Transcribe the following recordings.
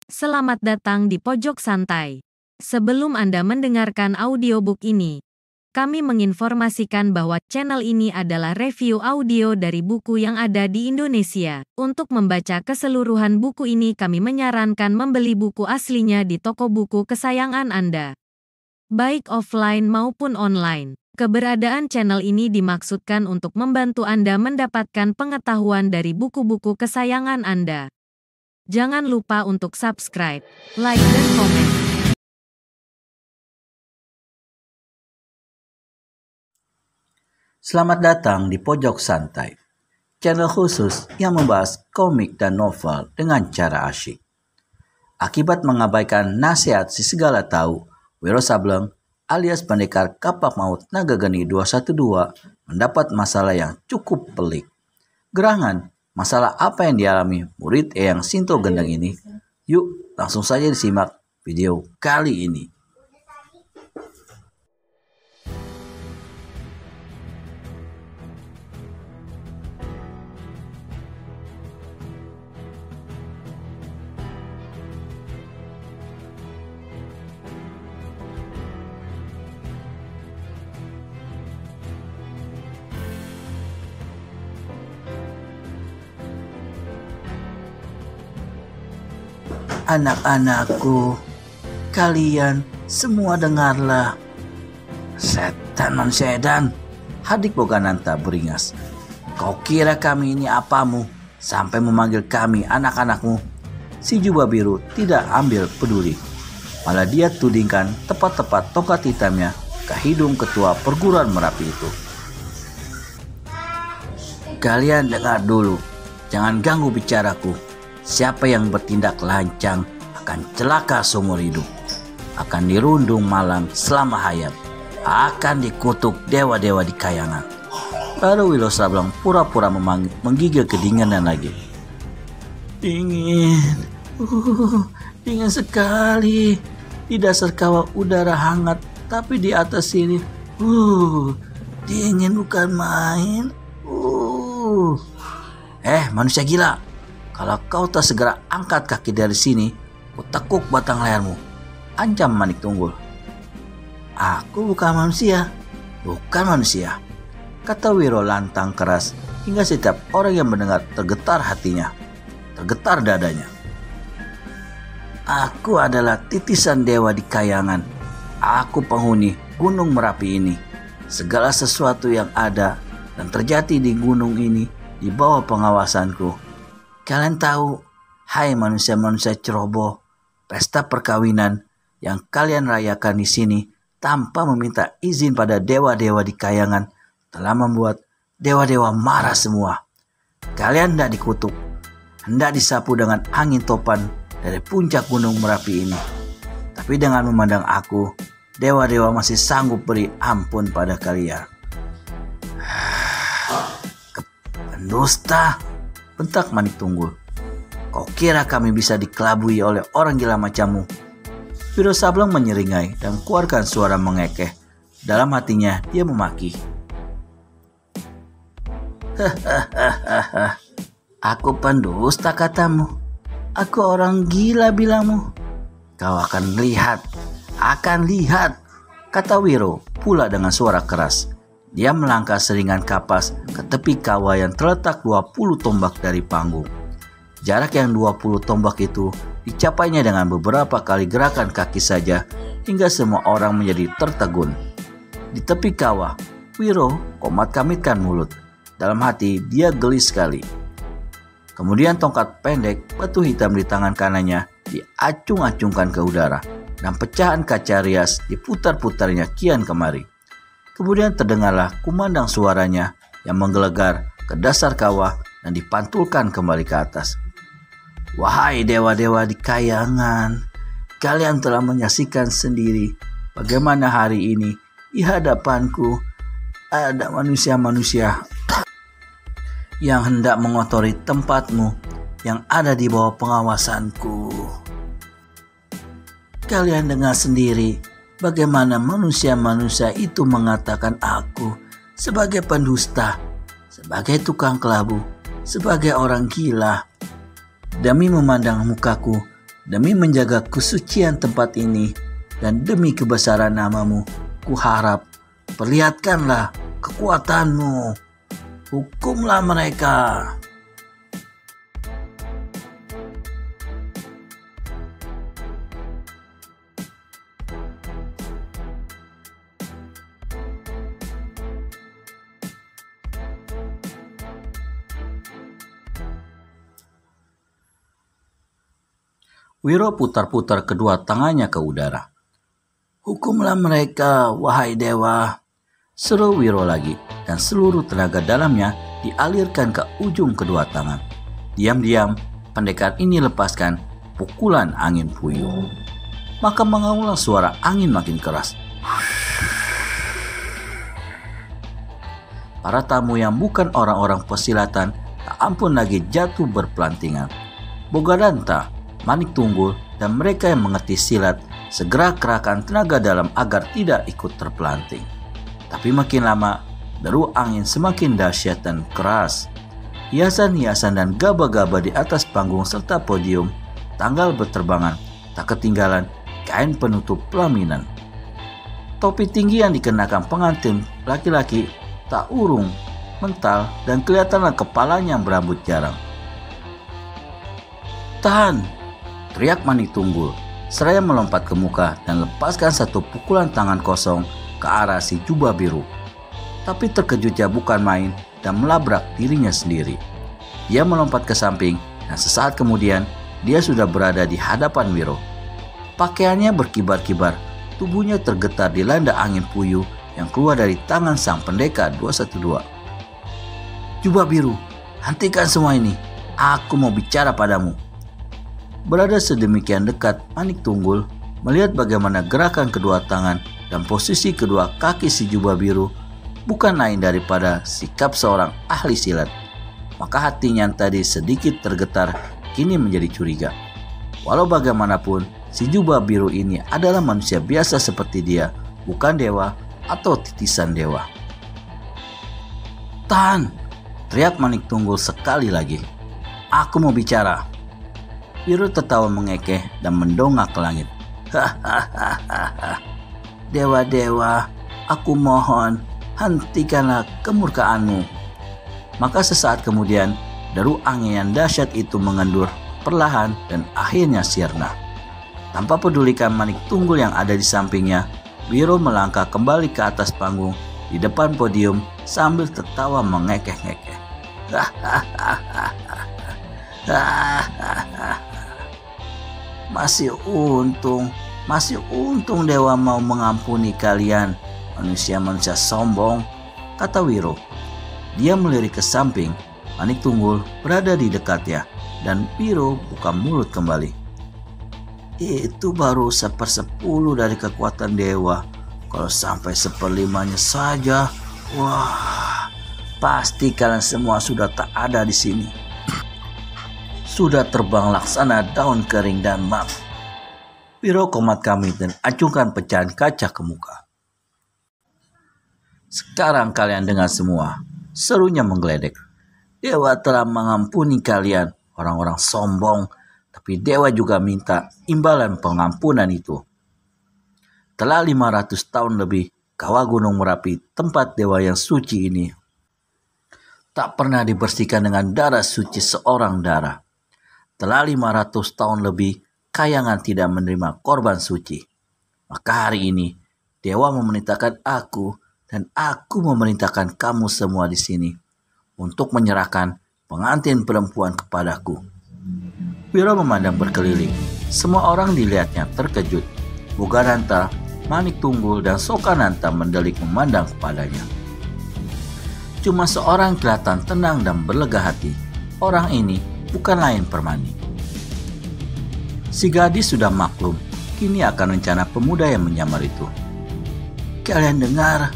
Selamat datang di Pojok Santai. Sebelum Anda mendengarkan audiobook ini, kami menginformasikan bahwa channel ini adalah review audio dari buku yang ada di Indonesia. Untuk membaca keseluruhan buku ini, kami menyarankan membeli buku aslinya di toko buku kesayangan Anda, baik offline maupun online. Keberadaan channel ini dimaksudkan untuk membantu Anda mendapatkan pengetahuan dari buku-buku kesayangan Anda. Jangan lupa untuk subscribe, like, dan komen. Selamat datang di Pojok Santai, channel khusus yang membahas komik dan novel dengan cara asyik. Akibat mengabaikan nasihat si segala tahu, Wiro Sableng alias pendekar kapak maut Naga Geni 212 mendapat masalah yang cukup pelik. Gerangan, masalah apa yang dialami murid Eyang Sinto Gendeng ini? Yuk, langsung saja disimak video kali ini. Anak-anakku, kalian semua dengarlah. Setan non sedan, Hadik Bogananta beringas. Kau kira kami ini apamu sampai memanggil kami anak-anakmu? Si jubah biru tidak ambil peduli. Malah dia tudingkan tepat-tepat tongkat hitamnya ke hidung ketua perguruan Merapi itu. Kalian dengar dulu, jangan ganggu bicaraku. Siapa yang bertindak lancang akan celaka seumur hidup, akan dirundung malam selama hayat, akan dikutuk dewa-dewa di kayangan. Lalu Wiro Sableng pura-pura menggigil kedinginan lagi. Dingin, dingin sekali. Di dasar kawah udara hangat, tapi di atas sini, dingin bukan main. Manusia gila. Kalau kau tak segera angkat kaki dari sini, ku tekuk batang lehermu, ancam Manik Tunggul. Aku bukan manusia, kata Wiro lantang keras hingga setiap orang yang mendengar tergetar hatinya, tergetar dadanya. Aku adalah titisan dewa di kayangan. Aku penghuni Gunung Merapi ini. Segala sesuatu yang ada dan terjadi di gunung ini di bawah pengawasanku. Kalian tahu, hai manusia-manusia ceroboh, pesta perkawinan yang kalian rayakan di sini tanpa meminta izin pada dewa-dewa di kayangan telah membuat dewa-dewa marah semua. Kalian hendak dikutuk, hendak disapu dengan angin topan dari puncak Gunung Merapi ini. Tapi dengan memandang aku, dewa-dewa masih sanggup beri ampun pada kalian. Pendusta, bentak Manik Tunggul. Kau kira kami bisa dikelabui oleh orang gila macammu? Wiro Sableng menyeringai dan keluarkan suara mengekeh. Dalam hatinya dia memaki. Aku pendusta katamu. Aku orang gila bilangmu. Kau akan lihat, kata Wiro pula dengan suara keras. Dia melangkah seringan kapas ke tepi kawah yang terletak 20 tombak dari panggung. Jarak yang 20 tombak itu dicapainya dengan beberapa kali gerakan kaki saja hingga semua orang menjadi tertegun. Di tepi kawah, Wiro komat-kamitkan mulut. Dalam hati dia geli sekali. Kemudian tongkat pendek batu hitam di tangan kanannya diacung-acungkan ke udara dan pecahan kaca rias diputar-putarnya kian kemari. Kemudian terdengarlah kumandang suaranya yang menggelegar ke dasar kawah dan dipantulkan kembali ke atas. Wahai dewa-dewa di kayangan, kalian telah menyaksikan sendiri bagaimana hari ini di hadapanku ada manusia-manusia yang hendak mengotori tempatmu yang ada di bawah pengawasanku. Kalian dengar sendiri bagaimana manusia-manusia itu mengatakan aku sebagai pendusta, sebagai tukang kelabu, sebagai orang gila. Demi memandang mukaku, Demi menjaga kesucian tempat ini dan demi kebesaran namamu, kuharap perlihatkanlah kekuatanmu. Hukumlah mereka. Wiro putar-putar kedua tangannya ke udara. Hukumlah mereka, wahai dewa, seru Wiro lagi, dan seluruh tenaga dalamnya dialirkan ke ujung kedua tangan. Diam-diam, pendekar ini lepaskan pukulan angin puyuh. Maka mengaulah suara angin makin keras. Para tamu yang bukan orang-orang pesilatan tak ampun lagi jatuh berpelantingan. Bogadanta, Manik Tunggul, dan mereka yang mengerti silat segera kerahkan tenaga dalam agar tidak ikut terpelanting. Tapi makin lama, deru angin semakin dahsyat dan keras. Hiasan-hiasan dan gaba-gaba di atas panggung serta podium, tanggal berterbangan, tak ketinggalan kain penutup pelaminan. Topi tinggi yang dikenakan pengantin laki-laki tak urung, mental, dan kelihatanlah kepalanya yang berambut jarang. Tahan! Teriak Manik Tunggul, seraya melompat ke muka dan lepaskan satu pukulan tangan kosong ke arah si jubah biru. Tapi terkejutnya bukan main dan melabrak dirinya sendiri. Dia melompat ke samping dan sesaat kemudian dia sudah berada di hadapan Wiro. Pakaiannya berkibar-kibar, tubuhnya tergetar dilanda angin puyuh yang keluar dari tangan sang pendekar 212. Jubah biru, hentikan semua ini. Aku mau bicara padamu. Berada sedemikian dekat, Manik Tunggul melihat bagaimana gerakan kedua tangan dan posisi kedua kaki si jubah biru bukan lain daripada sikap seorang ahli silat. Maka hatinya yang tadi sedikit tergetar kini menjadi curiga. Walau bagaimanapun, si jubah biru ini adalah manusia biasa seperti dia, bukan dewa atau titisan dewa. Tahan! Teriak Manik Tunggul sekali lagi. Aku mau bicara. Wiro tertawa mengekeh dan mendongak ke langit. Hahaha. Dewa-dewa, aku mohon, hentikanlah kemurkaanmu. Maka sesaat kemudian, deru angin yang dahsyat itu mengendur perlahan dan akhirnya sirna. Tanpa pedulikan Manik Tunggul yang ada di sampingnya, Wiro melangkah kembali ke atas panggung di depan podium sambil tertawa mengekeh-ngekeh. Masih untung dewa mau mengampuni kalian, manusia-manusia sombong, kata Wiro. Dia melirik ke samping, Manik Tunggul berada di dekatnya, dan Wiro buka mulut kembali. Itu baru 1/10 dari kekuatan dewa. Kalau sampai 1/5-nya saja, wah, pasti kalian semua sudah tak ada di sini. Sudah terbang laksana daun kering dan mak. Wiro komat kami dan acungkan pecahan kaca ke muka. Sekarang kalian dengar semua, serunya menggeledek. Dewa telah mengampuni kalian, orang-orang sombong, tapi dewa juga minta imbalan pengampunan itu. Telah 500 tahun lebih, kawah Gunung Merapi, tempat dewa yang suci ini, tak pernah dibersihkan dengan darah suci seorang darah. Telah 500 tahun lebih, Kayangan tidak menerima korban suci. Maka hari ini, dewa memerintahkan aku dan aku memerintahkan kamu semua di sini untuk menyerahkan pengantin perempuan kepadaku. Wiro memandang berkeliling. Semua orang dilihatnya terkejut. Bogadanta, Manik Tunggul, dan Sokananta mendelik memandang kepadanya. Cuma seorang kelihatan tenang dan berlega hati. Orang ini bukan lain Permani. Si gadis sudah maklum, kini akan rencana pemuda yang menyamar itu. Kalian dengar,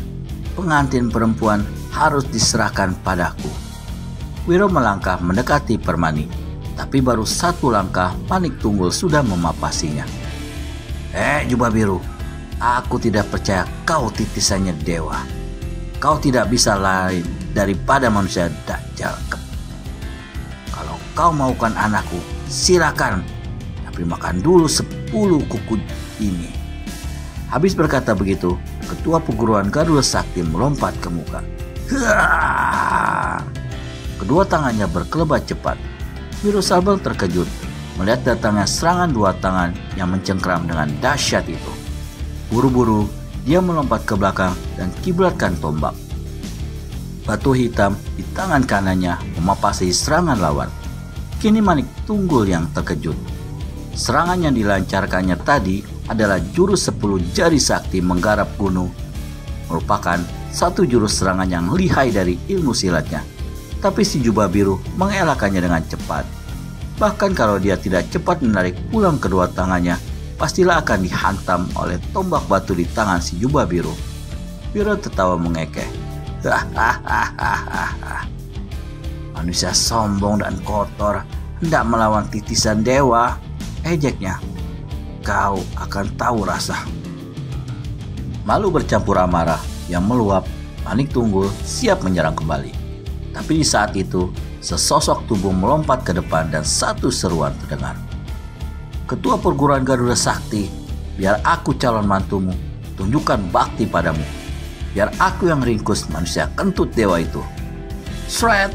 pengantin perempuan harus diserahkan padaku. Wiro melangkah mendekati Permani, tapi baru satu langkah Manik Tunggul sudah memapasinya. Jubah biru, aku tidak percaya kau titisannya dewa. Kau tidak bisa lain daripada manusia Dajjal. Kalau kau maukan anakku, silakan. tapi makan dulu 10 kuku ini. Habis berkata begitu, ketua perguruan Garuda Sakti melompat ke muka. Kedua tangannya berkelebat cepat. Biro Salbel terkejut melihat datangnya serangan dua tangan yang mencengkram dengan dahsyat itu. Buru-buru dia melompat ke belakang dan kiblatkan tombak. Batu hitam di tangan kanannya memapasi serangan lawan. Kini Manik Tunggul yang terkejut. Serangan yang dilancarkannya tadi adalah jurus 10 jari sakti menggarap gunung. Merupakan satu jurus serangan yang lihai dari ilmu silatnya. Tapi si jubah biru mengelakkannya dengan cepat. Bahkan kalau dia tidak cepat menarik pulang kedua tangannya, pastilah akan dihantam oleh tombak batu di tangan si jubah biru. Biro tertawa mengekeh. Manusia sombong dan kotor hendak melawan titisan dewa, ejeknya. Kau akan tahu rasa. Malu bercampur amarah yang meluap, Manik Tunggul siap menyerang kembali. Tapi di saat itu, sesosok tubuh melompat ke depan dan satu seruan terdengar. Ketua perguruan Garuda Sakti, biar aku calon mantumu, tunjukkan bakti padamu. Biar aku yang ringkus manusia kentut dewa itu. Shred!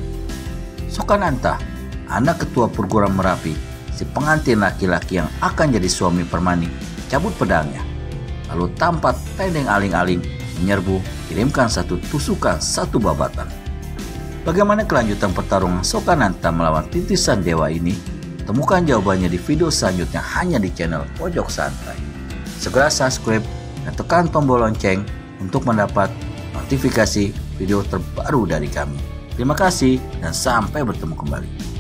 Sokananta, anak ketua perguruan Merapi, si pengantin laki-laki yang akan jadi suami permanik, cabut pedangnya. Lalu tanpa tendeng aling-aling, menyerbu, kirimkan satu tusukan satu babatan. Bagaimana kelanjutan pertarungan Sokananta melawan titisan dewa ini? Temukan jawabannya di video selanjutnya hanya di channel Pojok Santai. Segera subscribe dan tekan tombol lonceng untuk mendapat notifikasi video terbaru dari kami. Terima kasih dan sampai bertemu kembali.